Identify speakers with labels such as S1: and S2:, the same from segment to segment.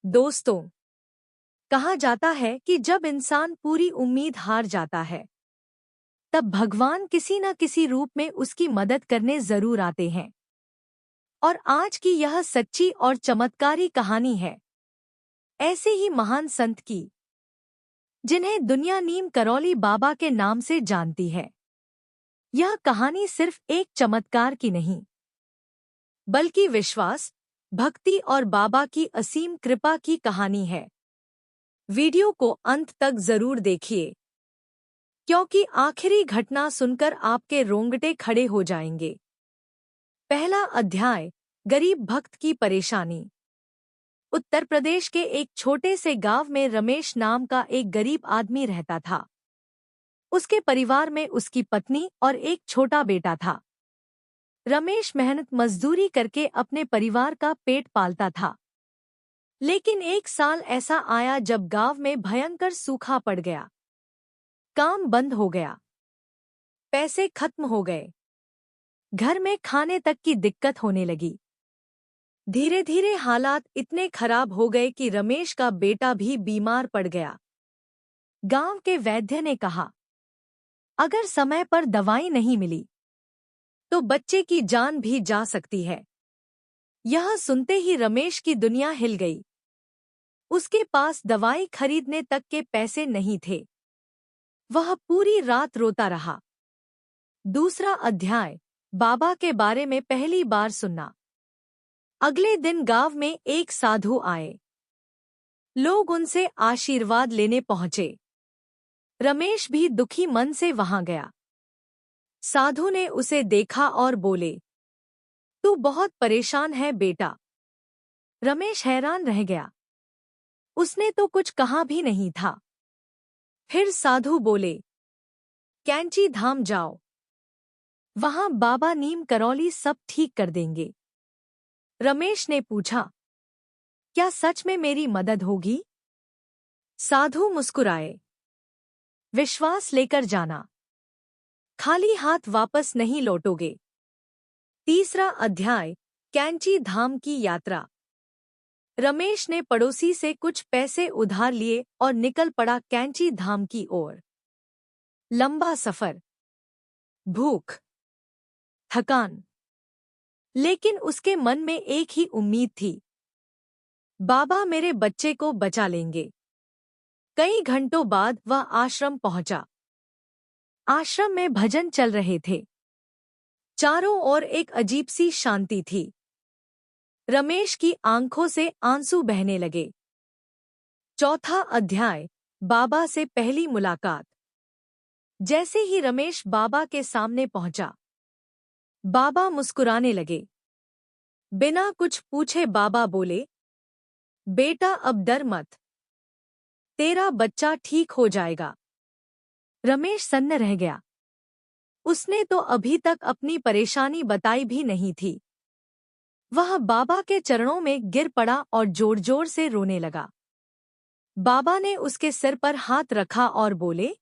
S1: दोस्तों, कहा जाता है कि जब इंसान पूरी उम्मीद हार जाता है, तब भगवान किसी न किसी रूप में उसकी मदद करने जरूर आते हैं। और आज की यह सच्ची और चमत्कारी कहानी है ऐसे ही महान संत की, जिन्हें दुनिया नीम करौली बाबा के नाम से जानती है। यह कहानी सिर्फ एक चमत्कार की नहीं, बल्कि विश्वास, भक्ति और बाबा की असीम कृपा की कहानी है। वीडियो को अंत तक जरूर देखिए, क्योंकि आखिरी घटना सुनकर आपके रोंगटे खड़े हो जाएंगे। पहला अध्याय, गरीब भक्त की परेशानी। उत्तर प्रदेश के एक छोटे से गांव में रमेश नाम का एक गरीब आदमी रहता था। उसके परिवार में उसकी पत्नी और एक छोटा बेटा था। रमेश मेहनत मजदूरी करके अपने परिवार का पेट पालता था। लेकिन एक साल ऐसा आया जब गांव में भयंकर सूखा पड़ गया। काम बंद हो गया, पैसे खत्म हो गए, घर में खाने तक की दिक्कत होने लगी। धीरे धीरे हालात इतने खराब हो गए कि रमेश का बेटा भी बीमार पड़ गया। गांव के वैद्य ने कहा, अगर समय पर दवाई नहीं मिली तो बच्चे की जान भी जा सकती है। यह सुनते ही रमेश की दुनिया हिल गई। उसके पास दवाई खरीदने तक के पैसे नहीं थे। वह पूरी रात रोता रहा। दूसरा अध्याय, बाबा के बारे में पहली बार सुनना। अगले दिन गांव में एक साधु आए। लोग उनसे आशीर्वाद लेने पहुंचे। रमेश भी दुखी मन से वहां गया। साधु ने उसे देखा और बोले, तू बहुत परेशान है बेटा। रमेश हैरान रह गया। उसने तो कुछ कहा भी नहीं था। फिर साधु बोले, कैंची धाम जाओ, वहां बाबा नीम करौली सब ठीक कर देंगे। रमेश ने पूछा, क्या सच में मेरी मदद होगी? साधु मुस्कुराए, विश्वास लेकर जाना, खाली हाथ वापस नहीं लौटोगे। तीसरा अध्याय, कैंची धाम की यात्रा। रमेश ने पड़ोसी से कुछ पैसे उधार लिए और निकल पड़ा कैंची धाम की ओर। लंबा सफर, भूख, थकान, लेकिन उसके मन में एक ही उम्मीद थी, बाबा मेरे बच्चे को बचा लेंगे। कई घंटों बाद वह आश्रम पहुंचा। आश्रम में भजन चल रहे थे। चारों ओर एक अजीब सी शांति थी। रमेश की आंखों से आंसू बहने लगे। चौथा अध्याय, बाबा से पहली मुलाकात। जैसे ही रमेश बाबा के सामने पहुंचा, बाबा मुस्कुराने लगे। बिना कुछ पूछे बाबा बोले, बेटा अब डर मत, तेरा बच्चा ठीक हो जाएगा। रमेश सन्न रह गया। उसने तो अभी तक अपनी परेशानी बताई भी नहीं थी। वह बाबा के चरणों में गिर पड़ा और जोर जोर से रोने लगा। बाबा ने उसके सिर पर हाथ रखा और बोले,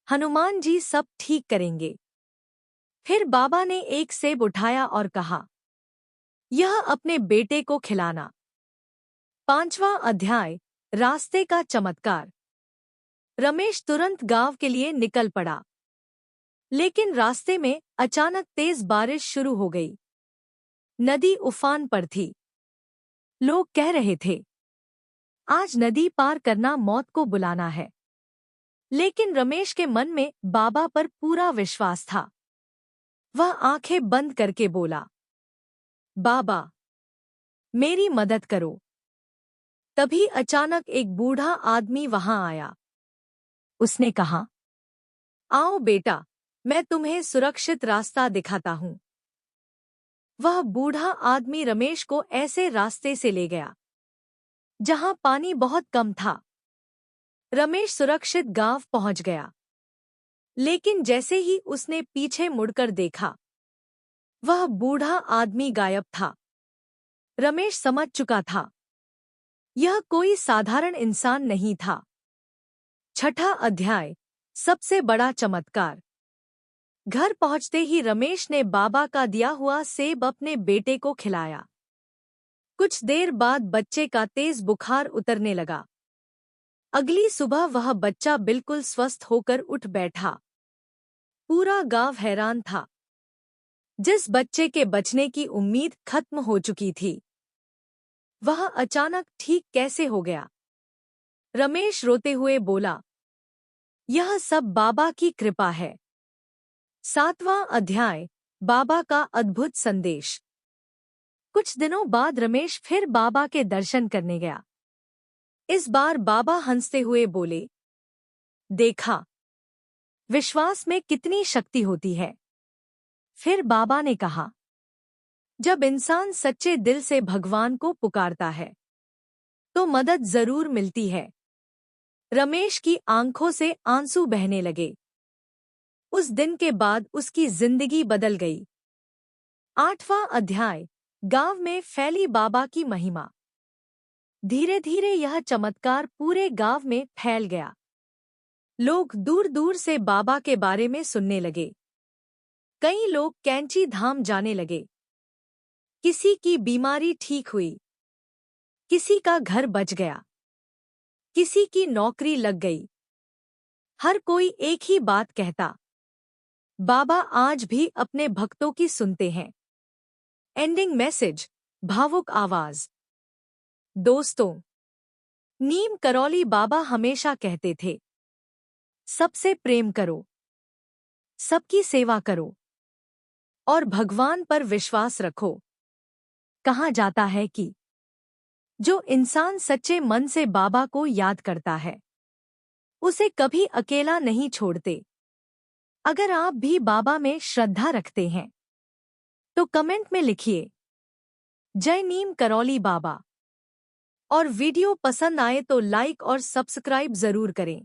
S1: हनुमान जी सब ठीक करेंगे। फिर बाबा ने एक सेब उठाया और कहा, यह अपने बेटे को खिलाना। पांचवा अध्याय, रास्ते का चमत्कार। रमेश तुरंत गांव के लिए निकल पड़ा। लेकिन रास्ते में अचानक तेज बारिश शुरू हो गई। नदी उफान पर थी। लोग कह रहे थे, आज नदी पार करना मौत को बुलाना है। लेकिन रमेश के मन में बाबा पर पूरा विश्वास था। वह आंखें बंद करके बोला, बाबा मेरी मदद करो। तभी अचानक एक बूढ़ा आदमी वहां आया। उसने कहा, आओ बेटा, मैं तुम्हें सुरक्षित रास्ता दिखाता हूं। वह बूढ़ा आदमी रमेश को ऐसे रास्ते से ले गया जहां पानी बहुत कम था। रमेश सुरक्षित गांव पहुंच गया। लेकिन जैसे ही उसने पीछे मुड़कर देखा, वह बूढ़ा आदमी गायब था। रमेश समझ चुका था, यह कोई साधारण इंसान नहीं था। छठा अध्याय, सबसे बड़ा चमत्कार। घर पहुंचते ही रमेश ने बाबा का दिया हुआ सेब अपने बेटे को खिलाया। कुछ देर बाद बच्चे का तेज बुखार उतरने लगा। अगली सुबह वह बच्चा बिल्कुल स्वस्थ होकर उठ बैठा। पूरा गांव हैरान था। जिस बच्चे के बचने की उम्मीद खत्म हो चुकी थी, वह अचानक ठीक कैसे हो गया? रमेश रोते हुए बोला, यह सब बाबा की कृपा है। 7वां अध्याय, बाबा का अद्भुत संदेश। कुछ दिनों बाद रमेश फिर बाबा के दर्शन करने गया। इस बार बाबा हंसते हुए बोले, देखा, विश्वास में कितनी शक्ति होती है। फिर बाबा ने कहा, जब इंसान सच्चे दिल से भगवान को पुकारता है, तो मदद जरूर मिलती है। रमेश की आंखों से आंसू बहने लगे। उस दिन के बाद उसकी जिंदगी बदल गई। 8वां अध्याय, गांव में फैली बाबा की महिमा। धीरे धीरे यह चमत्कार पूरे गांव में फैल गया। लोग दूर दूर से बाबा के बारे में सुनने लगे। कई लोग कैंची धाम जाने लगे। किसी की बीमारी ठीक हुई, किसी का घर बच गया, किसी की नौकरी लग गई। हर कोई एक ही बात कहता, बाबा आज भी अपने भक्तों की सुनते हैं। एंडिंग मैसेज, भावुक आवाज। दोस्तों, नीम करौली बाबा हमेशा कहते थे, सबसे प्रेम करो, सबकी सेवा करो और भगवान पर विश्वास रखो। कहा जाता है कि जो इंसान सच्चे मन से बाबा को याद करता है, उसे कभी अकेला नहीं छोड़ते। अगर आप भी बाबा में श्रद्धा रखते हैं, तो कमेंट में लिखिए, जय नीम करौली बाबा। और वीडियो पसंद आए तो लाइक और सब्सक्राइब जरूर करें।